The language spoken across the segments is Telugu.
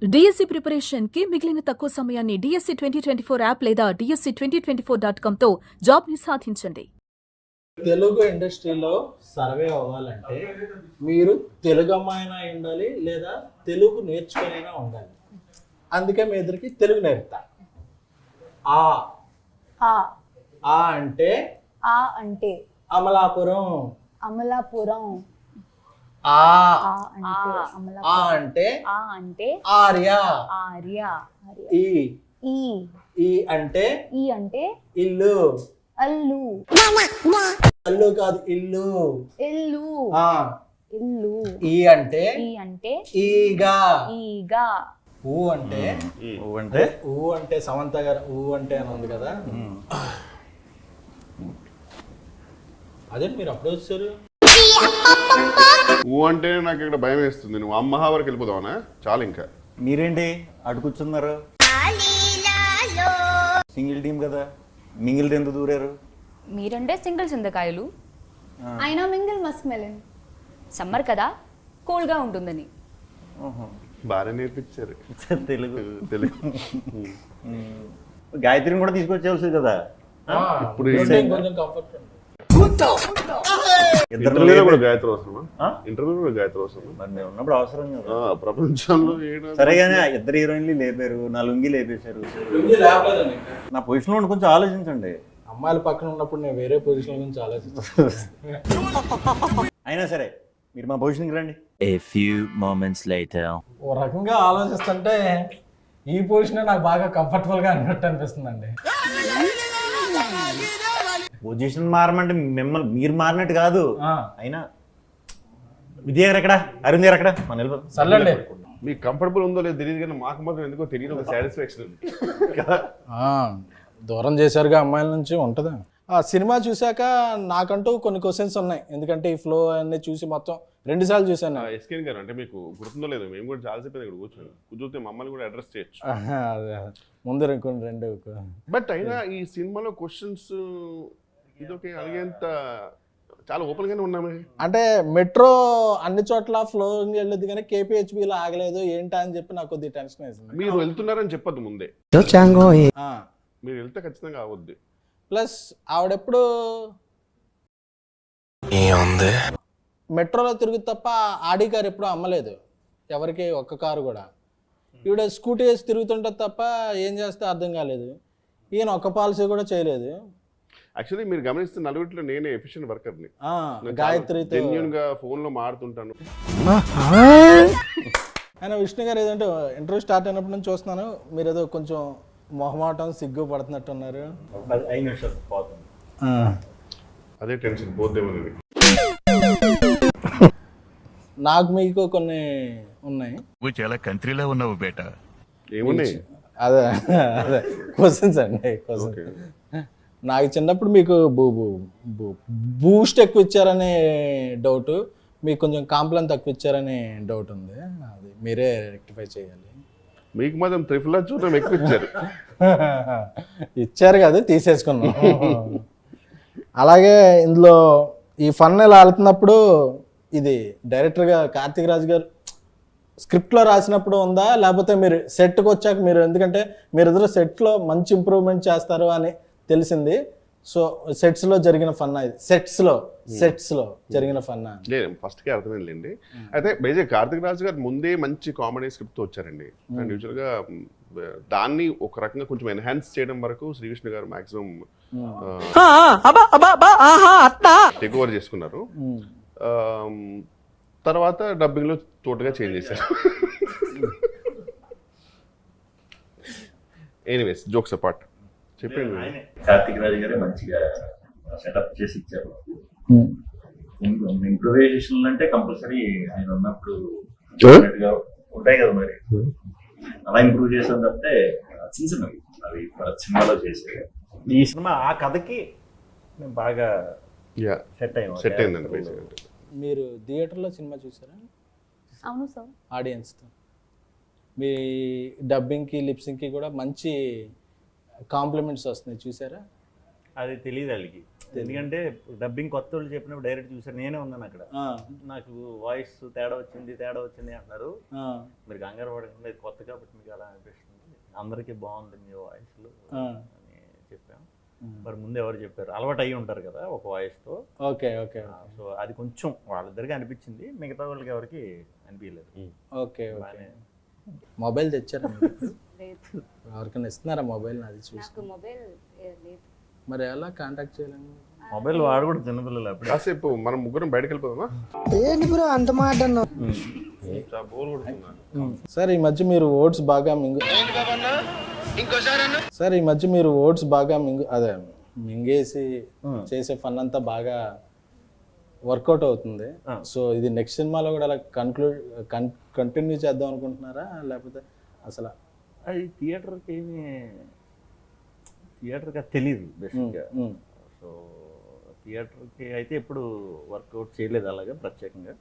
డిఎస్సి ప్రిపరేషన్ కి మిగిలిన తక్కువ సమయాన్ని డిఎస్సి 2024 యాప్ లేదా డిఎస్సి 2024.com తో జాబ్ ని సాధించండి. తెలుగు ఇండస్ట్రీలో సర్వే అవ్వాలంటే మీరు తెలుగు అమ్మాయినా ఉండాలి లేదా తెలుగు నేర్చుకునైనా ఉండాలి. అందుకే మీ ఇద్దరికి తెలుగు నేర్పుతా. ఆ ఆ ఆ అంటే ఆ అంటే అమలాపురం. అమలాపురం. ఆ ఆ అంటే అమలాపురం. ఆ అంటే ఆ అంటే ఆర్య. ఆర్య. ఈ ఈ ఈ అంటే ఈ అంటే ఇల్లు. అల్లు. అల్లు కాదు ఇల్లు. ఇల్లు. ఆ ఇల్లు. ఈ అంటే ఈ అంటే ఈగా. ఈగా. ఊ అంటే ఊ అంటే సమంత గారు ఊ అంటే అని ఉంది కదా, అదే మీరు అప్పుడు వచ్చారు. ఊ అంటే నాకు ఇక్కడ భయం వేస్తుంది. నువ్వు అమ్మహా వరకు వెళ్ళిపోదావనా? చాలు ఇంకా. మీరేంటి అటు కూర్చున్నారు? సింగిల్ టీం కదా, మింగిల్ ఎందుకు దూరారు? మీరంటే సింగిల్ చింతకాయలు, అయినా మింగిల్ మస్క్ మెలన్. సమ్మర్ కదా కూల్గా ఉంటుందని. బాగా నేర్పించారు తెలుగు. తెలుగు. గాయత్రిని కూడా తీసుకొచ్చేవాల్సింది కదా. ఇప్పుడు కొంచెం కంఫర్ట్ ఉంది. ఇంటర్వ్యూలో కూడా గాయత్రి అవసరమా? ఇంటర్వ్యూలో కూడా గాయత్రి అవసరమా? మరి మేము ఉన్నప్పుడు అవసరం కదా. ప్రపంచంలో సరే కానీ ఇద్దరు హీరోయిన్లు లేపారు, నా లుంగి లేపేశారు. నా పొజిషన్ లో కొంచెం ఆలోచించండి. అమ్మాయిల పక్కన ఉన్నప్పుడు నేను వేరే పొజిషన్ గురించి ఆలోచిస్తాను. అయినా సరే మీరు మా పొజిషన్కి రండి. A few moments later. ఓ రకంగా ఆలోచిస్తుంటే ఈ పొజిషన్ నాకు బాగా కంఫర్టబుల్ గా అన్నట్టు అనిపిస్తుందండి. పొజిషన్ మారమంటే మిమ్మల్ని మీరు మారినట్టు కాదు. అయినా విద్య గారు ఎక్కడ, అరుణ్ గారు ఎక్కడ? మన సర్లేండి. మీకు కంఫర్టబుల్ ఉందో లేదో తెలియదు కానీ మాకు మాత్రం ఎందుకో తెలియదు ఒక సాటిస్ఫాక్షన్ ఉంది కదా. దూరం చేశారుగా అమ్మాయిల నుంచి ఉంటుందా? ఆ సినిమా చూశాక నాకంటూ కొన్ని క్వశ్చన్స్ ఉన్నాయి. ఎందుకంటే ఈ ఫ్లో అన్నీ చూసి మొత్తం 2 సార్లు చూశాను. ఎస్కేన్ గారు అంటే మీకు గుర్తుందో లేదో, మేము కూడా చాలాసేపు ఇక్కడ కూర్చొని మమ్మల్ని కూడా అడ్రస్ చేయొచ్చు. ముందు కొన్ని 2. బట్ అయినా ఈ సినిమాలో క్వశ్చన్స్ ఇదొకే అడిగేంత చాలా ఓపెన్ గానే ఉన్నామే. అంటే మెట్రో అన్ని చోట్ల ఫ్లోయింగ్ వెళ్ళదు కానీ కేపీహెచ్బిలో ఆగలేదు ఏంటా అని చెప్పి నాకు కొద్దిగా టెన్షన్ వేసింది. మీరు వెళ్తున్నారని చెప్పద్దు ముందే, మీరు వెళ్తే ఖచ్చితంగా అవద్దు. ప్లస్ ఆవిడెప్పుడు మెట్రోలో తిరుగు తప్ప ఆడి కారు ఎప్పుడు అమ్మలేదు ఎవరికి, ఒక్క కారు కూడా. ఈవిడ స్కూటీ వేసి తిరుగుతుంటుంది తప్ప ఏం చేస్తే అర్థం కాలేదు. ఈయన ఒక్క పాలసీ కూడా చేయలేదు. యాక్చువల్లీ మీరు గమనిస్తే నలుగురిలో నేనే ఎఫిషియెంట్ వర్కర్ని. గాయత్రితో జెన్యూన్ గా ఫోన్ లో మాడుతుంటాను. ఆయన విష్ణు గారు ఏదంటే ఇంటర్వ్యూ స్టార్ట్ అయినప్పటి నుంచి చూస్తున్నాను, మీరు ఏదో కొంచెం మొహమాటం సిగ్గు పడుతున్నట్టున్నారు. 5 నిమిషాలు పోతుంది. అదే టెన్షన్ పోద్దేమో. నాకు మీకు కొన్ని ఉన్నాయి. నువ్వు చాలా కంట్రీలో ఉన్నావు బేట. ఏమున్నాయి? అదే అదే క్వశ్చన్స్ అండి. క్వశ్చన్ నాకు చిన్నప్పుడు మీకు బూస్ట్ ఎక్కువ ఇచ్చారనే డౌట్, మీకు కొంచెం కాంప్లైన్ తక్కువ ఇచ్చారనే డౌట్ ఉంది. అది మీరే రెక్టిఫై చేయాలి. మీకు మాత్రం త్రిఫుల్ చూడడం ఎక్కువ ఇచ్చారు. ఇచ్చారు కదా, తీసేసుకున్నాం. అలాగే ఇందులో ఈ ఫన్ ఇలా వెళ్తున్నప్పుడు ఇది డైరెక్టర్గా కార్తీక్ రాజ్ గారు స్క్రిప్ట్లో రాసినప్పుడు ఉందా, లేకపోతే మీరు సెట్కి వచ్చాక మీరు, ఎందుకంటే మీరు ఎదురు సెట్లో మంచి ఇంప్రూవ్మెంట్ చేస్తారు అని తెలిసింది. సో సెట్స్లో జరిగిన ఫన్నా ఇది? సెట్స్లో జరిగిన ఫన్నా? లేదు, ఫస్ట్కే అర్థమైందండి. అయితే బేసిక్ కార్తిక్ రాజు గారు ముందే మంచి కామెడీ స్క్రిప్ట్తో వచ్చారండి. అండ్ యూజువల్గా దాన్ని ఒక రకంగా కొంచెం ఎన్హాన్స్ చేయడం వరకు శ్రీకృష్ణ గారు మాక్సిమం టేక్ ఓవర్ చేసుకున్నారు. తర్వాత డబ్బింగ్లో టోటల్గా చేంజ్ చేశారు. ఎనీవేస్, జోక్స్ అపార్ట్, చెప్పండి. కార్తీక్ రాజు గారే మంచిగా సెటప్ చేసి ఇచ్చారు. ఇంప్రూవైజేషన్ అంటే కంపల్సరీ ఆయన ఉన్నప్పుడు ఉంటాయి కదా, మరి అలా ఇంప్రూవ్ చేసాం తప్పితే చిన్న చిన్నవి అవి సినిమాలో చేసే. ఈ సినిమా ఆ కథకి బాగా సెట్ అయిందండి. మీరు థియేటర్లో సినిమా చూసారా? అవును సార్. ఆడియన్స్తో మీ డబ్బింగ్కి లిప్సింగ్కి కూడా మంచి కాంప్లిమెంట్స్ వస్తున్నాయి, చూసారా? అది తెలియదు వాళ్ళకి, ఎందుకంటే డబ్బింగ్ కొత్త వాళ్ళు చెప్పినప్పుడు డైరెక్ట్ చూసారు, నేనే ఉన్నాను అక్కడ. నాకు వాయిస్ తేడా వచ్చింది అంటున్నారు. మీరు కంగారు పడకండి, ఇది కొత్త కాబట్టి మీకు అలా అనిపిస్తుంది, అందరికీ బాగుంది మీ వాయిస్లు అని చెప్పాం. మరి ముందు ఎవరు చెప్పారు, అలవాటు అయ్యి ఉంటారు కదా ఒక వాయిస్తో. Okay okay. సో అది కొంచెం వాళ్ళిద్దరికి అనిపించింది, మిగతా వాళ్ళకి ఎవరికి అనిపించలేదు. Okay okay. మొబైల్ తెచ్చారా లేదు, ఎవరికైనా ఇస్తున్నారా మొబైల్? అది చూసి నాకు మొబైల్ లేదు. మరి ఎలా కాంటాక్ట్ చేయాలని? మొబైల్ వాడు కూడా చిన్నపిల్లలు అప్పుడు. కాసేపు మనం ముగ్గురం బయటకు వెళ్ళిపోదామా? బోర్ కొడుతున్నా సార్ ఈ మధ్య మీరు ఓట్స్ బాగా మింగేసి చేసే ఫన్ అంతా బాగా వర్కౌట్ అవుతుంది. సో ఇది నెక్స్ట్ సినిమాలో కూడా అలా కంటిన్యూ చేద్దాం అనుకుంటున్నారా, లేకపోతే అసలు? అది థియేటర్కి తెలియదు బేసిక్గా. సో థియేటర్కి అయితే ఎప్పుడు వర్కౌట్ చేయలేదు అలాగా ప్రత్యేకంగా.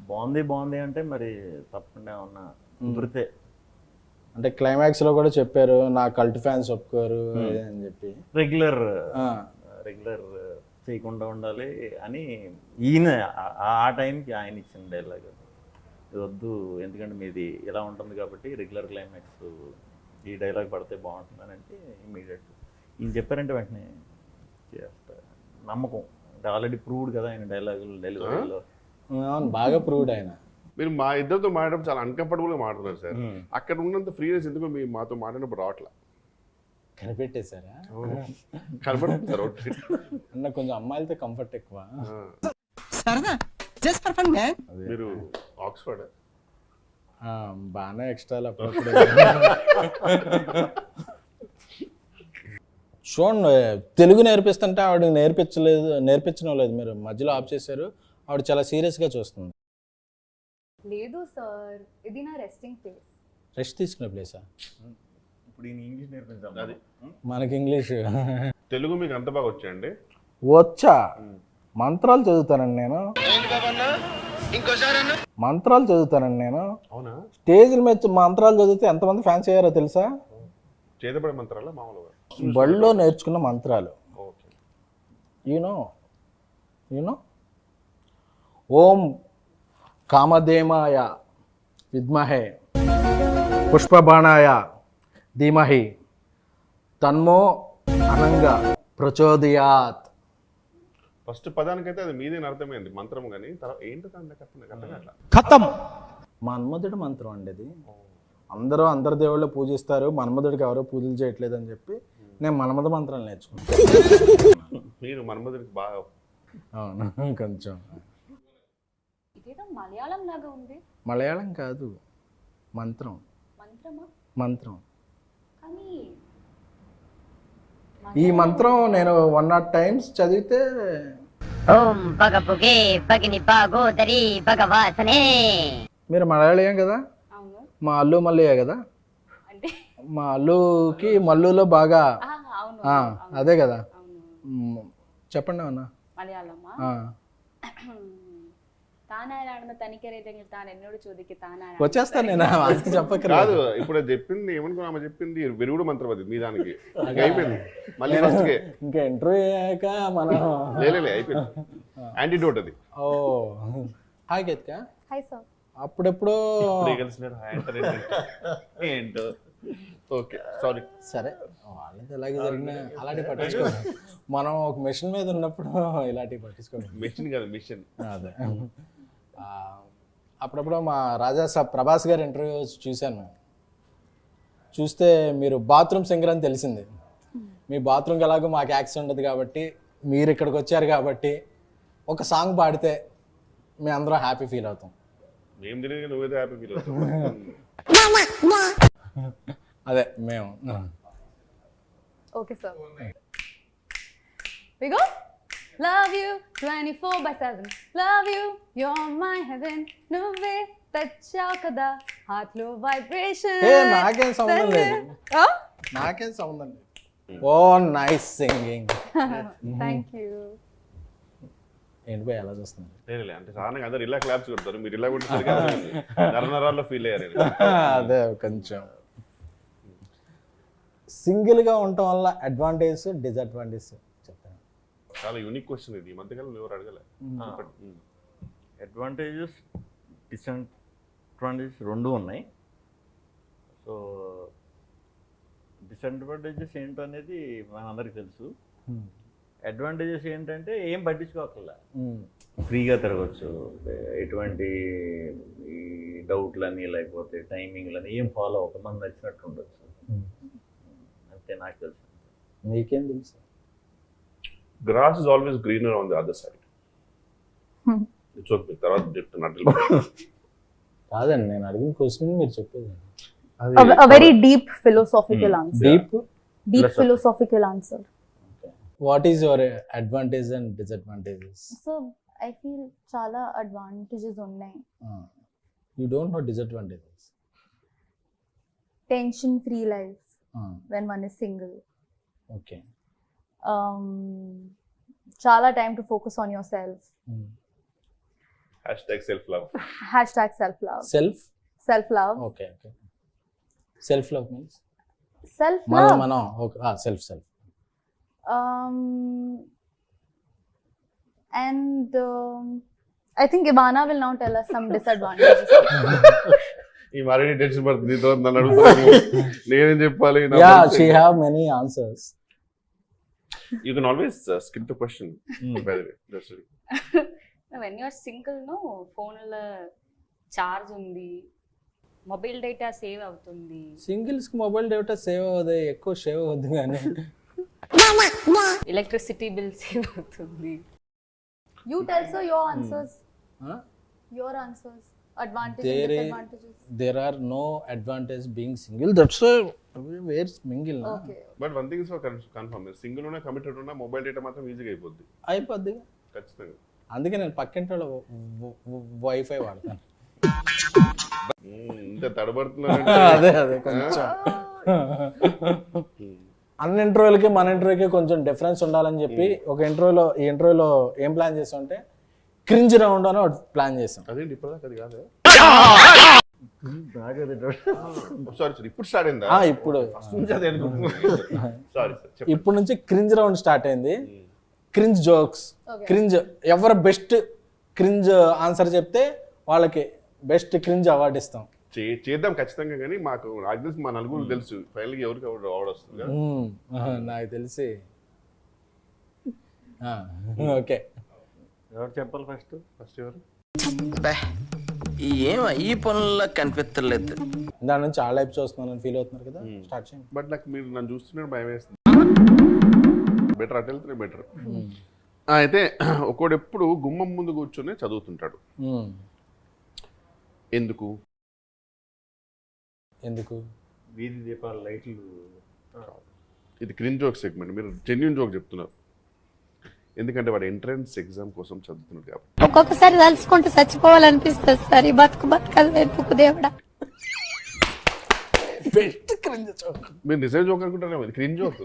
బాగుంది అంటే మరి తప్పకుండా ఉన్న కుదిరితే. అంటే క్లైమాక్స్ లో కూడా చెప్పారు నా కల్ట్ ఫ్యాన్స్ ఒప్పుకోరు అని చెప్పి. రెగ్యులర్ చేయకుండా ఉండాలి అని ఈయన ఆ టైంకి ఆయన ఇచ్చిన డైలాగ్. ఇది వద్దు, ఎందుకంటే మీది ఇలా ఉంటుంది కాబట్టి రెగ్యులర్ క్లైమాక్స్ ఈ డైలాగ్ పడితే బాగుంటుందని అంటే ఇమ్మీడియట్ ఈయన చెప్పారంటే వెంటనే చేస్తా. నమ్మకం అంటే ఆల్రెడీ ప్రూవ్డ్ కదా ఆయన డైలాగులు డెలివరీలో. బాగా ప్రూవ్డ్ ఆయన. మీరు మా ఇద్దరితో మాట్లాడడం చాలా అన్కంఫర్టబుల్ గా మాట్లాడుతున్నారు సార్. అక్కడ ఉన్నంత ఫ్రీనెస్ ఎందుకో మీ మాతో మాట్లాడినప్పుడు రావట్లా. కనిపెట్టేశారా? కనపడుతుంది సార్. అన్న కొంచెం అమ్మాయిలతో కంఫర్ట్ ఎక్కువ. మీరు ఆక్స్ఫర్డ్ బాగానే ఎక్స్ట్రాలు అప్పుడప్పుడు. చూడండి, తెలుగు నేర్పిస్తుంటే ఆవిడ నేర్పించడం లేదు, మీరు మధ్యలో ఆఫ్ చేశారు. ఆవిడ చాలా సీరియస్గా చూస్తుంది. లేదు సార్, ఇది నా రెస్టింగ్ ప్లేస్. రెస్ట్ తీసుకునే ప్లేసా? ఇప్పుడు ఈయన ఇంగ్లీష్ నేర్పించాం. అది మనకి ఇంగ్లీష్ తెలుగు మీకు అంత బాగా వచ్చాయండి? వచ్చా, మంత్రాలు చదువుతానండి నేను. అవునా? స్టేజ్ల మీద మంత్రాలు చదివితే ఎంతమంది ఫ్యాన్స్ అయ్యారో తెలుసా? చేతపడే మంత్రాలు మామూలుగా బడిలో నేర్చుకున్న మంత్రాలు. యూనో ఓం కామధేమాయ విద్మహే పుష్పబాణాయ ధీమహి తన్మో అనంగా ప్రచోదయాత్. ఫస్ట్ పదానికైతే అది మీదే అర్థమైంది మంత్రం, కానీ తర్వాత ఏంటో ఖతం. మన్మధుడు మంత్రం అండి అది. అందరూ అందరి దేవుళ్ళు పూజిస్తారు, మన్మధుడికి ఎవరో పూజలు చేయట్లేదు అని చెప్పి నేను మన్మధ మంత్రాలు నేర్చుకున్నాను. మీరు మన్మధుడికి బాగా. అవును, కొంచెం. ఇదేదో మలయాళం లాగా ఉంది. మలయాళం కాదు, మంత్రం. మంత్రం. కానీ ఈ మంత్రం నేను 100 times చదివితే. ఓం పగపుగే పగిని పాగోదరి భగవాసనే. మీరు మలయాళం కదా? అవును. మా అల్లు మల్లయ్య కదా? అంటే మా అల్లుకి మల్లులో బాగా. అవును, అదే కదా. అవును. చెప్పండి అన్న. మలయాళమా? తానారాయణ తనిఖీ తాను ఎన్నోడు చూదికి తానారాయణ వచ్చేస్తాను నేను, అందుకు చెప్పక కాదు. ఇప్పుడు చెప్పింది ఏమనుకున్నా, చెప్పింది విరుగుడు మంత్రం అది మీ దానికి అయిపోయింది. మళ్ళీ ఫస్ట్కే ఇంకా ఇంటర్వ్యూ అయ్యాక మనం లేలే అయిపోయింది. యాంటీడోట్ అది. Oh hi Ketika. Hi sir. అప్పుడెప్పుడు ఏంటో. Okay sorry. సరే, వాళ్ళది ఎలాగే జరిగినా అలాంటివి పట్టించుకోండి. మనం ఒక మిషన్ మీద ఉన్నప్పుడు ఇలాంటివి పట్టించుకోండి. మిషన్ కాదు, మిషన్. అదే. అప్పుడప్పుడు మా రాజా సాబ్ ప్రభాస్ గారి ఇంటర్వ్యూ చూశాను మేము. చూస్తే మీరు బాత్రూమ్ సింగర్ అని తెలిసింది. మీ బాత్రూమ్కి ఎలాగో మాకు యాక్సెస్ ఉండదు కాబట్టి, మీరు ఇక్కడికి వచ్చారు కాబట్టి ఒక సాంగ్ పాడితే మేము అందరం హ్యాపీ ఫీల్ అవుతాం. మేము తెలియదు, నువ్వేదో హ్యాపీ ఫీల్ అవుతావు. అదే మేము. Okay sir. We go. Love you 24/7. Love you, you're my heaven. నువ్వే తెచ్చావు కదా హార్ట్ లో వైబ్రేషన్. నాకేం సంబంధం లేదు, నాకేం సంబంధం లేదు. ఓ నైస్ సింగింగ్. Thank you. ఏంటి పోయి ఎలా చూస్తుంది? లేలే, అంటే సాధారణంగా అందరు ఇలా క్లాప్స్ కొడతారు, మీరు ఇలా కొట్టేసరికి నరనరాల్లో ఫీల్ అయ్యారు. అదే కొంచెం సింగిల్గా ఉండటం వల్ల అడ్వాంటేజ్ డిసడ్వాంటేజ్ చాలా యూనిక్ క్వశ్చన్ ఇది, ఈ మధ్యకాలం ఎవరు అడగలే. అడ్వాంటేజెస్ డిసడ్వాంటేజెస్ రెండు ఉన్నాయి. సో డిసడ్వాంటేజెస్ ఏంటో అనేది మనందరికీ తెలుసు. అడ్వాంటేజెస్ ఏంటంటే ఏం పట్టించుకోకల్లా, ఫ్రీగా తిరగచ్చు, ఎటువంటి ఈ డౌట్లని లేకపోతే టైమింగ్లని ఏం ఫాలో అవ్వక మనకు నచ్చినట్టు ఉండొచ్చు. అంతే నాకు తెలుసు. మీకేం తెలుసు? Grass is always greener on the other side. It's okay, తర్వాత చెప్తున్నట్టు కాదండి, నేను అడిగిన క్వశ్చన్ మీరు చెప్పేది. A very deep philosophical answer. Deep Philosophical answer. What is your advantage and disadvantages? So I feel చాలా advantages ఉన్నాయి. You don't know disadvantages. Tension free life when one is single. Okay. చాలా time to focus on yourself. #self-love. #self-love. Self-love? Okay. Self-love means? Self-love. మనం self. And I think Ivana will now tell us some disadvantages. ఈ మరీ టెన్షన్ పడుతుంది, నీతో నన్ను అడుగుతాను, నేనేం చెప్పాలి? Yeah, she have many answers. You can always skip the question, by the way. That's it. When you're single no ఫోన్లో చార్జ్ ఉంది, మొబైల్ డేటా సేవ్ అవుతుంది. సింగిల్స్ కి మొబైల్ డేటా సేవ్ అవుతుంది, ఎక్కువ సేవ్ అవుతుంది కానీ ఎలక్ట్రిసిటీ బిల్ సేవ్ అవుతుంది. You tell sir your answers. Your answers. Advantages and disadvantages. There are no advantage being single. That's where's mingle. Okay. But one thing is for confirm, single ఉన్నా కమిటెడ్ ఉన్నా మొబైల్ డేటా మాత్రం ఈజీగా అయిపోద్ది. అయిపోద్ది ఖచ్చితంగా. అందుకే నేను పక్కింటి వాళ్ళ వైఫై వాడతాను. ఇంత తడబడుతున్నారంటే అదే కొంచెం అన్ని ఇంటర్వ్యూలకి మన ఇంటర్వ్యూకి కొంచెం డిఫరెన్స్ ఉండాలని చెప్పి ఒక ఈ ఇంటర్వ్యూలో ఏం ప్లాన్ చేసాం అంటే క్రింజ్ రౌండ్ అని ఒకటి ప్లాన్ చేసాం. అదేంటి ఇప్పటిదాకా అది కాదు. సారీ ఇప్పుడు స్టార్ట్ అయిందా? ఇప్పుడు సారీ ఇప్పుడు నుంచి క్రింజ్ రౌండ్ స్టార్ట్ అయింది. క్రింజ్ జోక్స్, క్రింజ్ ఎవరు బెస్ట్ క్రింజ్ ఆన్సర్ చెప్తే వాళ్ళకి బెస్ట్ క్రింజ్ అవార్డు ఇస్తాం. చేద్దాం ఖచ్చితంగా, కానీ మాకు నాకు తెలిసి మా నలుగురు తెలుసు ఫైనల్గా ఎవరికి అవార్డు వస్తుంది. నాకు తెలిసి ఓకే. ఎవరు చెప్పాలి ఫస్ట్ ఎవరు? ఏం ఈ పనుల్లో కనిపించలేదు. దాని నుంచి చాలా లైఫ్ చూస్తున్నాను ఫీల్ అవుతున్నారు కదా, స్టార్ట్ చేయండి. బట్ నాకు మీరు నన్ను చూస్తున్నట్టు భయం వేస్తుంది. బెటర్ అటు వెళ్తే బెటర్. అయితే ఒకడు ఎప్పుడు గుమ్మం ముందు కూర్చొని చదువుతుంటాడు. ఎందుకు? వీధి దీపాల లైట్లు. ఇది క్రింజ్ జోక్ సెగ్మెంట్, మీరు జెన్యూన్ జోక్ చెప్తున్నారు. ఎందుకంటే వాడు ఎంట్రన్స్ ఎగ్జామ్ కోసం చదువుతున్నాడు కాబట్టి. ఒక్కొక్కసారి తలుచుకుంటూ చచ్చిపోవాలనిపిస్తుంది సార్. ఈ బతుకదు వెతుకు దేవుడా. Best cringe joke. మీరు నిజం జోక్ అనుకుంటారేమో, ఇది క్రింజ్ జోక్.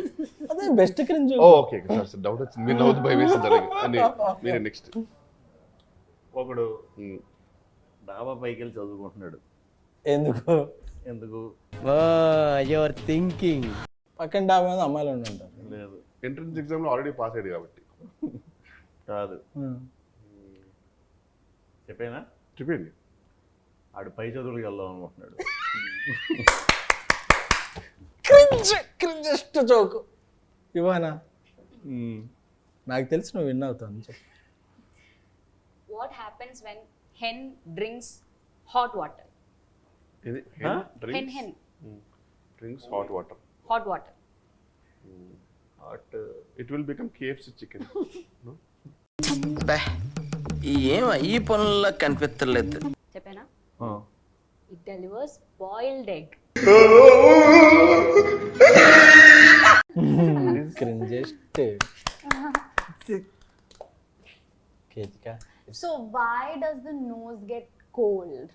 అదే best cringe joke. Okay sir, doubt వచ్చింది. మీరు నవ్వుతూ భయం వేసింది. మీరే నెక్స్ట్. ఒకడు డాబా పైకి వెళ్ళి చదువుకుంటున్నాడు. ఎందుకు? Your thinking. పక్కన డాబా మీద అమ్మాయిలు ఉంటారు. లేదు, ఎంట్రన్స్ ఎగ్జామ్లో ఆల్రెడీ పాస్ అయ్యాడు కాబట్టి. కాదు, చెప్పండి. ఆడు పై చదువులకు వెళ్దాం అనుకుంటున్నాడు. క్రింజెస్ట్ జోక్ ఇవానా? నాకు తెలిసి నువ్వు విన్ అవుతాను. What happens when hen drinks hot water? Hen drinks hot water. It will become KFC chicken. No? ఏం ఈ పనుల్లో కనిపించలేదు. చెప్పానా? It delivers boiled egg. Cringiest. Ketika. So why does the nose get cold?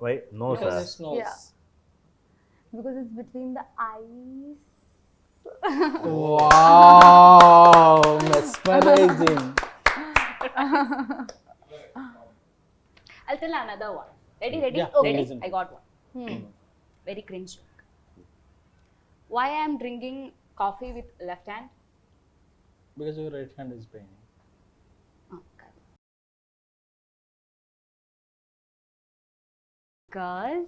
Why? No, sir. Yeah. Because it's between the eyes. Wow, mesmerizing. I'll tell another one. Ready? Yeah, Okay, listen. I got one. Very cringe joke. Why I am drinking coffee with left hand? Because your right hand is pain. Because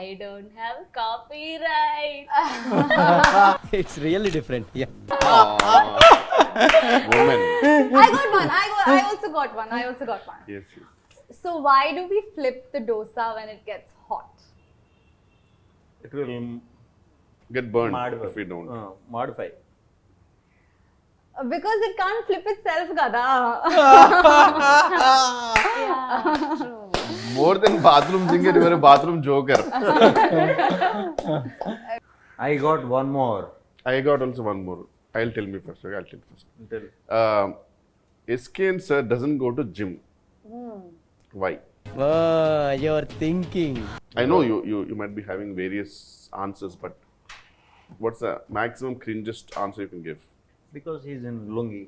I don't have copyright. It's really different. Woman. I got one. I also got one. Yes. So why do we flip the dosa when it gets hot? It will Get burned modify. if we don't. Modify. Because it can't flip itself, gada. More than bathroom singer, you are a bathroom joker. I got one more. I got also one more. I'll tell me first. Okay, I'll tell first. Tell. SK and sir doesn't go to gym. Why? Your thinking. I know you might be having various answers, but what's the maximum cringest answer you can give? Because he's in lungi.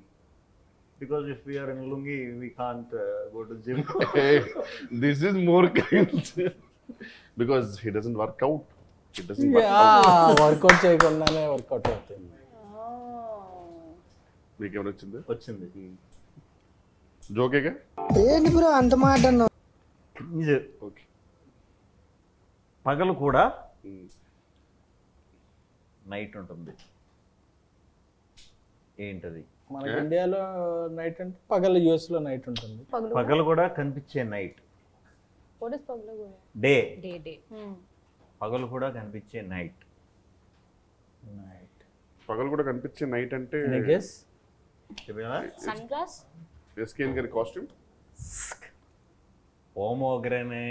Because if we are in lungi, we can't go to gym. Hey, this is more cringe. Because he doesn't work out. He doesn't work out. Workout చేయకుండానే వర్కౌట్ అవుతుంది. మీకు ఏమైనా వచ్చింది? వచ్చింది. జోకేగా? ఏంటి బ్రో అంత మాట అన్నావు? ఇది ఓకే. పగలు కూడా నైట్ ఉంటుంది. ఏంటది? మనకి ఇండియాలో నైట్ అంటే పగలు, యుఎస్ లో నైట్ ఉంటుంది. పగలు కూడా కనిపించే night. What is paglagu? Day. Day. పగలు కూడా కనిపించే నైట్. పగలు కూడా కనిపించే నైట్ అంటే గెస్. Sunglass? SK గారి కాస్ట్యూమ్. ఓమోగ్రనే.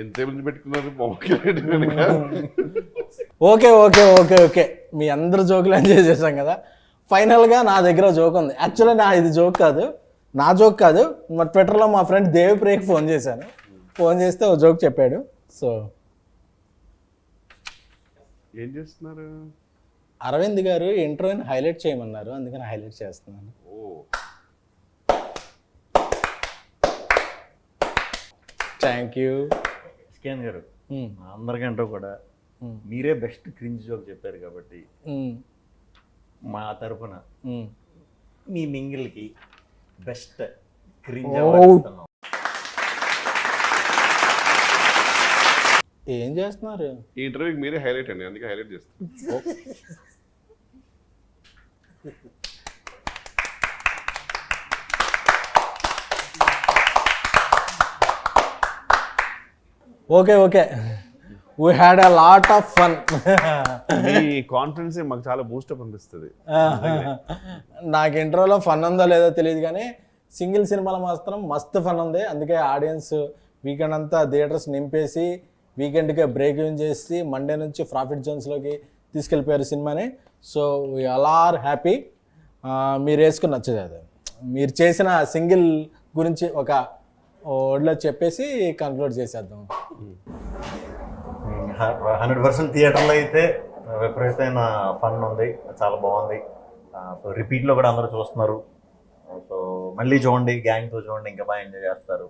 ఎంతసేపు నుంచి పెట్టుకున్నారు Pawan? Okay okay okay okay మీ అందరు జోకులు ఎంజాయ్ చేశాం కదా. ఫైనల్గా నా దగ్గర జోక్ ఉంది. యాక్చువల్లీ ఇది జోక్ కాదు, నా జోక్ కాదు. మా ట్విట్టర్లో మా ఫ్రెండ్ దేవిప్రియకి ఫోన్ చేశాను. ఫోన్ చేస్తే ఓ జోక్ చెప్పాడు. సో ఏం చేస్తున్నారు? అరవింద్ గారు ఇంటర్వ్యూని హైలైట్ చేయమన్నారు, అందుకని హైలైట్ చేస్తున్నాను. Thank you. స్కాన్ గారు అందరికంటే కూడా మీరే బెస్ట్ క్రింజ్ జోక్ చెప్పారు కాబట్టి మా తరఫున మీ మింగిల్కి బెస్ట్ క్రింజ్ అవార్డు. ఏం చేస్తున్నారు? ఈ ఇంటర్వ్యూకి మీరే హైలైట్ అండి, అందుకే హైలైట్ చేస్తాను. Okay okay we had a lot of fun. Me confidence మాకు చాలా బూస్టప్ అనిపిస్తుంది. నాకు ఇంటర్వ్యూలో ఫన్ ఉందో లేదో తెలియదు కానీ సింగిల్ సినిమాలో మాత్రం మస్తు ఫన్ ఉంది. అందుకే ఆడియన్స్ వీకెండ్ అంతా థియేటర్స్ నింపేసి వీకెండ్కే బ్రేక్ ఇన్ చేసి మండే నుంచి ప్రాఫిట్ జోన్స్లోకి తీసుకెళ్ళిపోయారు సినిమాని. So we all are happy. మీరు వేసుకుని నచ్చదు అది. మీరు చేసిన సింగిల్ గురించి ఒక వర్డ్లో చెప్పేసి కన్క్లూడ్ చేసేద్దాం. 100% థియేటర్లో అయితే విపరీతమైన ఫన్ ఉంది, చాలా బాగుంది. సో రిపీట్లో కూడా అందరూ చూస్తున్నారు. సో మళ్ళీ చూడండి, గ్యాంగ్తో చూడండి, ఇంకా బాగా ఎంజాయ్ చేస్తారు.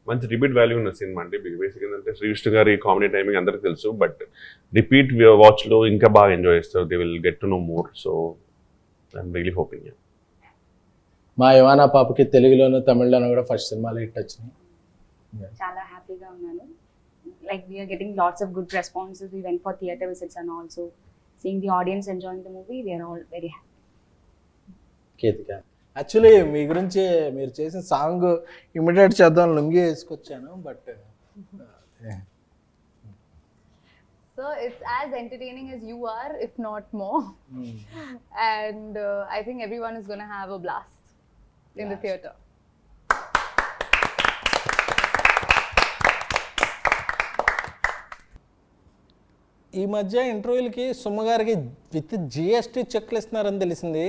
మంచి రిపీట్ వాల్యూ ఉన్న సినిమా అండి. బేసిక్ ఏంటంటే శ్రీవిష్ణు గారి కామెడీ టైమింగ్ అందరికి తెలుసు, బట్ రిపీట్ వాచ్లో ఇంకా బాగా ఎంజాయ్ చేస్తారు. They will get to know more. So I'm really hoping. మా యువానా పాపకి తెలుగులోను తమిళ్లోను కూడా ఫస్ట్ సినిమాలు హిట్ వచ్చినాయి. చాలా హ్యాపీగా ఉన్నాను. Like we are getting lots of good responses. We went for theatre visits and also seeing the audience enjoying the movie. We are all very happy. Ketika actually మీ గురించి మీరు చేసిన సాంగ్ ఇమిడియేట్ చేద్దాం లుంగి వేసుకొచ్చాను, but So it's as entertaining as you are, if not more. And I think everyone is going to have a blast in the theatre. ఈ మధ్య ఇంటర్వ్యూలకి సుమ్మగారికి విత్ జిఎస్టీ చెక్లు ఇస్తున్నారని తెలిసింది.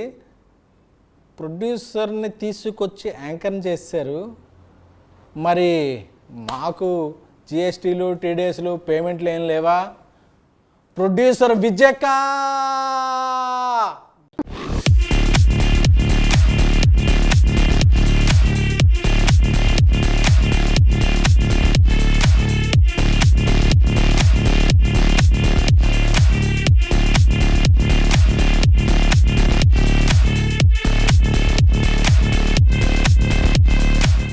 ప్రొడ్యూసర్ని తీసుకొచ్చి యాంకర్ని చేశారు. మరి మాకు జిఎస్టీలు టీడీఎస్లు పేమెంట్లు ఏం లేవా? ప్రొడ్యూసర్ విజయకాంత్